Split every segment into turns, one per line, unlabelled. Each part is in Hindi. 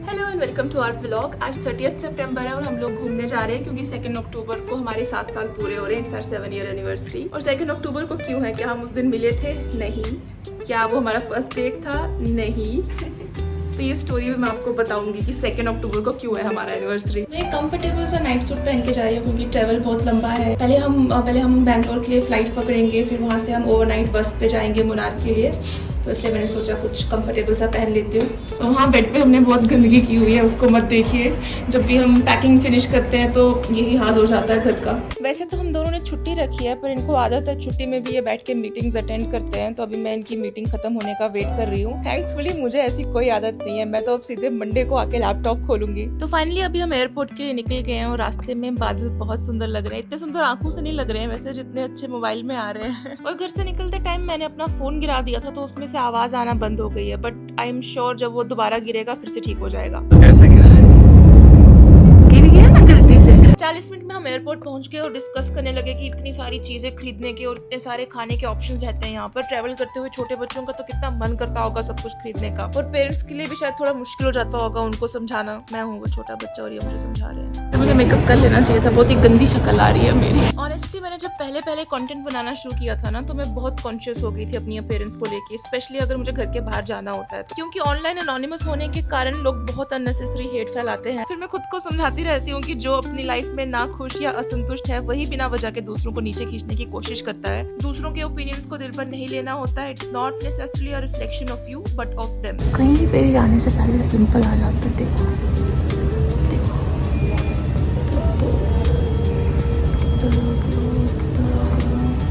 Hello and welcome to our vlog. आज 30 सितंबर है और हम लोग घूमने जा रहे हैं क्योंकि 2 अक्टूबर को हमारे 7 साल पूरे हो रहे हैं। It's our 7 year anniversary. और 2 अक्टूबर को क्यों है? क्या हम उस दिन मिले थे? नहीं। क्या वो हमारा फर्स्ट डेट था? नहीं। तो ये स्टोरी भी मैं आपको बताऊंगी कि 2 अक्टूबर को क्यों है हमारा एनिवर्सरी। मैं कंफर्टेबल सा नाइट सूट पहन के जा रही हूँ क्योंकि ट्रेवल बहुत लंबा है। पहले हम बैंगलोर के लिए फ्लाइट पकड़ेंगे, फिर वहाँ से हम ओवरनाइट बस पे जाएंगे मुनार के लिए। तो इसलिए मैंने सोचा कुछ कंफर्टेबल सा पहन लेती हूँ। तो वहाँ बेड पे हमने बहुत गंदगी की हुई है, उसको मत देखिए। जब भी हम पैकिंग फिनिश करते हैं तो यही हाल हो जाता है घर का। वैसे तो हम दोनों ने छुट्टी रखी है, पर इनको आदत है छुट्टी में भी ये बैठ के मीटिंग्स अटेंड करते हैं। तो अभी मैं इनकी मीटिंग खत्म होने का वेट कर रही हूँ। थैंकफुली मुझे ऐसी कोई आदत नहीं है, मैं तो अब सीधे मंडे को आके लैपटॉप खोलूंगी। तो फाइनली अभी हम एयरपोर्ट के लिए निकल गए हैं और रास्ते में बादल बहुत सुंदर लग रहे हैं। इतने सुंदर आंखों से नहीं लग रहे हैं वैसे, जितने अच्छे मोबाइल में आ रहे हैं। और घर से निकलते टाइम मैंने अपना फोन गिरा दिया था तो उसमें से आवाज आना बंद हो गई है, बट आई एम श्योर जब वो दोबारा गिरेगा फिर से ठीक हो जाएगा।
कैसे गिरा है?
गिर गया ना गलती से। 40 मिनट में हम एयरपोर्ट पहुंच गए और डिस्कस करने लगे कि इतनी सारी चीजें खरीदने के और इतने सारे खाने के ऑप्शंस रहते हैं यहाँ पर। ट्रैवल करते हुए छोटे बच्चों का तो कितना मन करता होगा सब कुछ खरीदने का, और पेरेंट्स के लिए भी शायद थोड़ा मुश्किल हो जाता होगा उनको समझाना। मैं हूँ वो छोटा बच्चा और ये मुझे समझा रहे हैं। मुझे मेकअप कर लेना चाहिए था, बहुत ही गंदी शक्ल आ रही है मेरी। ऑनेस्टली मैंने जब पहले कंटेंट बनाना शुरू किया था ना, तो मैं बहुत कॉन्शियस हो गई थी अपनी अपीयरेंस को लेके, स्पेशली अगर मुझे घर के बाहर जाना होता है, क्योंकि ऑनलाइन अनोनिमस होने के कारण लोग बहुत अननेसेसरी हेट फैलाते हैं। फिर मैं खुद को समझाती रहती हूँ कि जो अपनी लाइफ में ना खुश या असंतुष्ट है वही बिना वजह के दूसरों को नीचे खींचने की कोशिश करता है। दूसरों के ओपिनियंस को दिल पर नहीं लेना होता है। It's not necessarily a reflection of you but of them.
कहीं पे जाने से पहले पिंपल आ जाता है, देखो देखो।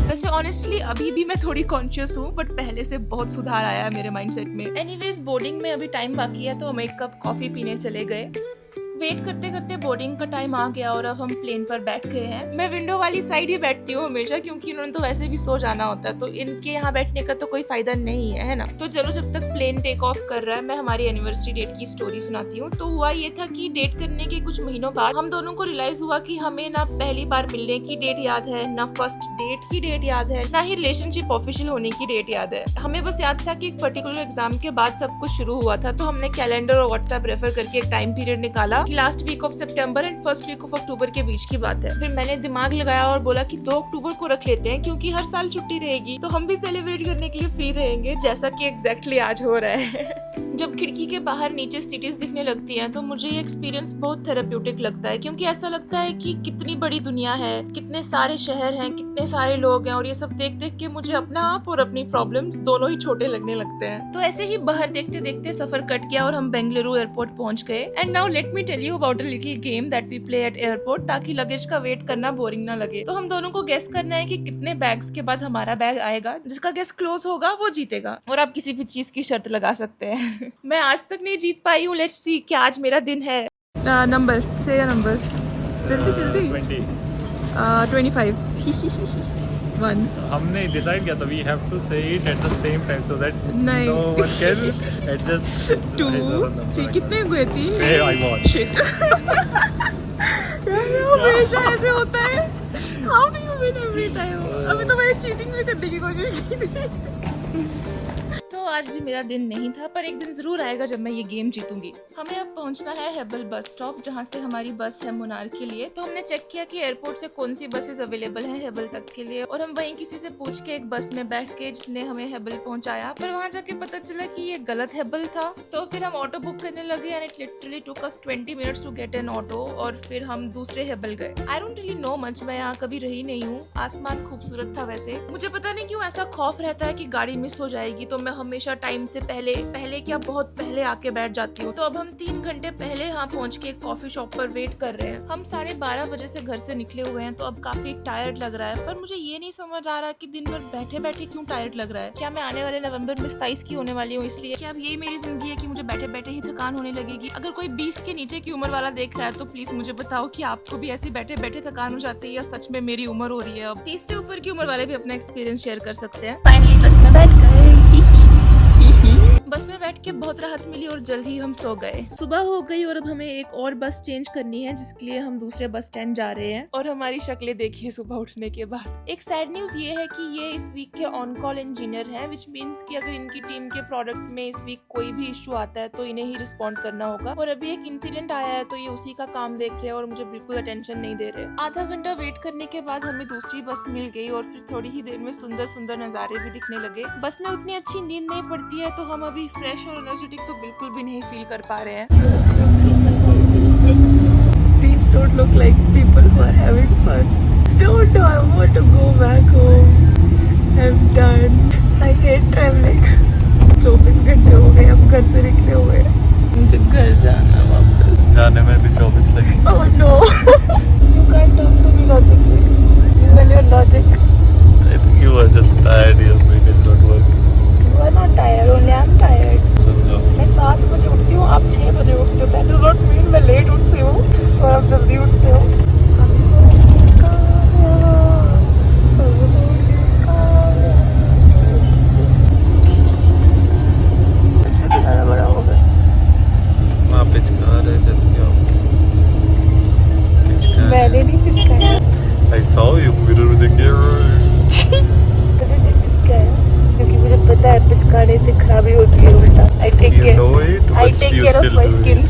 वैसे ऑनेस्टली अभी भी मैं थोड़ी कॉन्शियस हूँ, बट पहले से बहुत सुधार आया है मेरे माइंडसेट में। एनीवेज बोर्डिंग में अभी टाइम बाकी है तो हम एक कप कॉफी पीने चले गए। वेट करते करते बोर्डिंग का टाइम आ गया और अब हम प्लेन पर बैठ गए हैं। मैं विंडो वाली साइड ही बैठती हूँ हमेशा, क्योंकि इन्होंने तो वैसे भी सो जाना होता है, तो इनके यहाँ बैठने का तो कोई फायदा नहीं है ना। तो चलो जब तक प्लेन टेक ऑफ कर रहा है मैं हमारी एनिवर्सरी डेट की स्टोरी सुनाती हूँ। तो हुआ ये था कि डेट करने के कुछ महीनों बाद हम दोनों को रियलाइज हुआ कि हमें ना पहली बार मिलने की डेट याद है, ना फर्स्ट डेट की डेट याद है, ना ही रिलेशनशिप ऑफिशियल होने की डेट याद है। हमें बस याद था कि एक पर्टिकुलर एग्जाम के बाद सब कुछ शुरू हुआ था, तो हमने कैलेंडर और व्हाट्सएप रेफर करके एक टाइम पीरियड निकाला कि last week of September and first week of October के बीच की बात है। फिर मैंने दिमाग लगाया और बोला कि 2 अक्टूबर को रख लेते हैं, क्योंकि हर साल छुट्टी रहेगी तो हम भी सेलिब्रेट करने के लिए फ्री रहेंगे, जैसा कि एग्जैक्टली आज हो रहा है। जब खिड़की के बाहर नीचे सिटीज दिखने लगती हैं तो मुझे ये एक्सपीरियंस बहुत थेरेप्यूटिक लगता है, क्योंकि ऐसा लगता है कि कितनी बड़ी दुनिया है, कितने सारे शहर हैं, कितने सारे लोग हैं, और ये सब देख देख के मुझे अपना आप और अपनी प्रॉब्लम्स दोनों ही छोटे लगने लगते हैं। तो ऐसे ही बाहर देखते देखते सफर कट गया और हम बेंगलुरु एयरपोर्ट पहुंच गए। And now let me tell you about a little game that we play at airport, ताकि लगेज का वेट करना बोरिंग ना लगे। तो हम दोनों को गेस करना है कि कितने बैग्स के बाद हमारा बैग आएगा। जिसका गेस क्लोज होगा वो जीतेगा, और आप किसी भी चीज की शर्त लगा सकते हैं। मैं आज तक नहीं जीत पाई हूँ, लेट्स सी क्या आज मेरा दिन है। नंबर से नंबर जल्दी जल्दी 25 1
हमने डिसाइड किया था वी हैव टू से it at the same time so that
नहीं।
नो वन कैन एडजस्ट
2 3 कितने हुए? 3
आई वॉन्ट
शिट। हमेशा ऐसे होता है। How do you win every time? अभी तो मैंने चीटिंग भी करने की कोशिश की थी। तो आज भी मेरा दिन नहीं था, पर एक दिन जरूर आएगा जब मैं ये गेम जीतूंगी। हमें अब पहुंचना है हेबल बस स्टॉप, जहां से हमारी बस है मुनार के लिए। तो हमने चेक किया कि एयरपोर्ट से कौन सी बसेस अवेलेबल हैं हेबल तक के लिए, और हम वहीं किसी से पूछ के एक बस में बैठ के जिसने हमें हेबल पहुंचाया। पर वहां जाके पता चला कि ये गलत हेबल था। तो फिर हम ऑटो बुक करने लगे and it literally took us 20 minutes to get an auto, और फिर हम दूसरे हेबल गए। I don't really know much, मैं यहाँ कभी रही नहीं हूँ। आसमान खूबसूरत था वैसे। मुझे पता नहीं क्यों ऐसा खौफ रहता है कि गाड़ी मिस हो जाएगी, तो मैं हमेशा टाइम से पहले क्या बहुत पहले आके बैठ जाती हूँ। तो अब हम 3 घंटे पहले यहाँ पहुँच के एक कॉफी शॉप पर वेट कर रहे हैं। हम 12:30 बजे से घर से निकले हुए हैं, तो अब काफी टायर्ड लग रहा है। पर मुझे ये नहीं समझ आ रहा कि दिन भर बैठे बैठे क्यों टायर्ड लग रहा है। क्या मैं आने वाले नवंबर में 27 की होने वाली हूँ इसलिए? क्या अब यही मेरी जिंदगी है कि मुझे बैठे बैठे ही थकान होने लगेगी? अगर कोई 20 के नीचे की उम्र वाला देख रहा है तो प्लीज मुझे बताओ कि आपको भी ऐसी बैठे बैठे थकान हो जाती है, या सच में मेरी उम्र हो रही है। अब 30 से ऊपर की उम्र वाले भी अपना एक्सपीरियंस शेयर कर सकते हैं। फाइनली बस में बैठ गए। बस में बैठ के बहुत राहत मिली और जल्द ही हम सो गए। सुबह हो गई और अब हमें एक और बस चेंज करनी है, जिसके लिए हम दूसरे बस स्टैंड जा रहे हैं। और हमारी शक्लें देखिए सुबह उठने के बाद। एक सैड न्यूज ये है कि ये इस वीक के ऑन कॉल इंजीनियर हैं, विच मीन्स कि अगर इनकी टीम के प्रोडक्ट में इस वीक कोई भी इशू आता है तो इन्हें ही रिस्पॉन्ड करना होगा। और अभी एक इंसिडेंट आया है तो ये उसी का काम देख रहे हैं और मुझे बिल्कुल अटेंशन नहीं दे रहे। आधा घंटा वेट करने के बाद हमें दूसरी बस मिल गई और फिर थोड़ी ही देर में सुंदर सुंदर नजारे भी दिखने लगे। बस में उतनी अच्छी नींद नहीं पड़ती है तो हम अभी फ्रेश और एनर्जेटिक तो बिल्कुल भी नहीं फील कर पा रहे हैं।
These don't look like people who are having fun. No, I want to go back home. I'm done. I hate traveling. 24 घंटे हो गए हम घर से निकले हुए। मुझे घर जाना वापस।
जाने में भी 24 लगे।
Oh no! You can't talk to me logically. Even your logic.
I think you are just tired. Your brain is not working.
You are not tired. Only I'm tired.
समझो।
मैं 7 बजे उठती हूँ, आप 6 बजे उठते हो। That does not mean मैं लेट उठती हूँ और आप जल्दी उठते हो। इससे तो ज़्यादा बड़ा हो गया।
वहाँ पिचका रहे जल्दी आओ। पिचका।
मैंने नहीं पिचकाया।
I saw you mirror with the mirror.
मैंने नहीं पिचकाया क्योंकि मुझे पता है पिचकाने से खराबी होती है उल्टा। I take
You
care.
know it,
I
but
take
you
care of
still
my
do
skin.
it.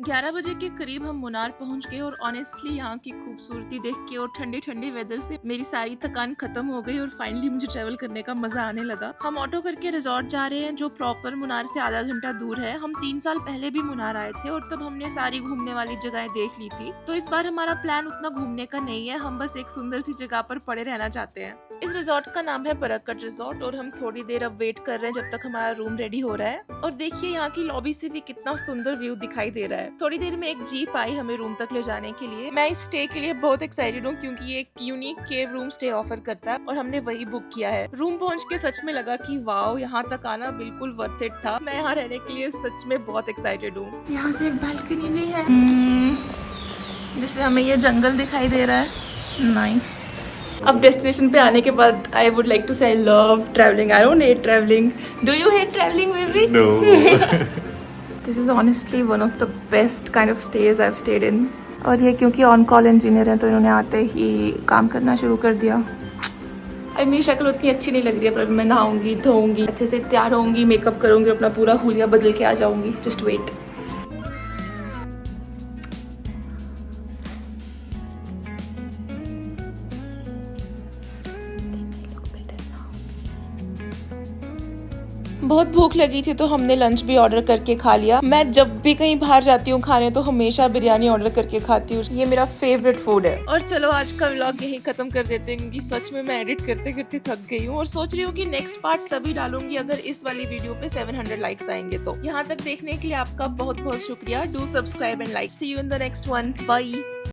11 बजे के करीब हम मुनार पहुंच गए और ऑनेस्टली यहाँ की खूबसूरती देख के और ठंडी ठंडी वेदर से मेरी सारी थकान खत्म हो गई और फाइनली मुझे ट्रैवल करने का मजा आने लगा। हम ऑटो करके रिजॉर्ट जा रहे हैं जो प्रॉपर मुनार से आधा घंटा दूर है। हम 3 साल पहले भी मुनार आए थे और तब हमने सारी घूमने वाली जगहें देख ली थी, तो इस बार हमारा प्लान उतना घूमने का नहीं है। हम बस एक सुंदर सी जगह पर पड़े रहना चाहते हैं। इस रिजॉर्ट का नाम है परक्कट रिजॉर्ट और हम थोड़ी देर अब वेट कर रहे हैं जब तक हमारा रूम रेडी हो रहा है। और देखिए यहाँ की लॉबी से भी कितना सुंदर व्यू दिखाई दे रहा है। थोड़ी देर में एक जीप आई हमें रूम तक ले जाने के लिए। मैं इस स्टे के लिए बहुत एक्साइटेड हूँ क्योंकि ये एक यूनिक केव रूम स्टे ऑफर करता है और हमने वही बुक किया है। रूम पहुँच के सच में लगा कि वाओ, यहाँ तक आना बिल्कुल वर्थ इट था। मैं यहाँ रहने के लिए सच में बहुत एक्साइटेड हूँ। यहाँ से एक बालकनी भी है जिससे हमें ये जंगल दिखाई दे रहा है। नाइस। अब डेस्टिनेशन पे आने के बाद आई वुड लाइक टू से I love travelling. I don't hate travelling. Do you hate travelling baby?
No.
This is honestly one of the best kind of stays I've stayed in. और ये क्योंकि ऑन कॉल इंजीनियर हैं तो इन्होंने आते ही काम करना शुरू कर दिया। मेरी शक्ल उतनी अच्छी नहीं लग रही है पर मैं नहाऊंगी, धोऊंगी, अच्छे से तैयार होंगी, मेकअप करूंगी, अपना पूरा हुलिया बदल के आ जाऊंगी। Just wait. बहुत भूख लगी थी तो हमने लंच भी ऑर्डर करके खा लिया। मैं जब भी कहीं बाहर जाती हूँ खाने तो हमेशा बिरयानी ऑर्डर करके खाती हूँ। ये मेरा फेवरेट फूड है। और चलो आज का व्लॉग यहीं खत्म कर देते हैं क्योंकि सच में मैं एडिट करते करते थक गई हूँ और सोच रही हूँ कि नेक्स्ट पार्ट तभी डालूंगी अगर इस वाली वीडियो पे 700 लाइक्स आएंगे तो। यहाँ तक देखने के लिए आपका बहुत बहुत शुक्रिया। Do subscribe and like. See you in the next one. Bye.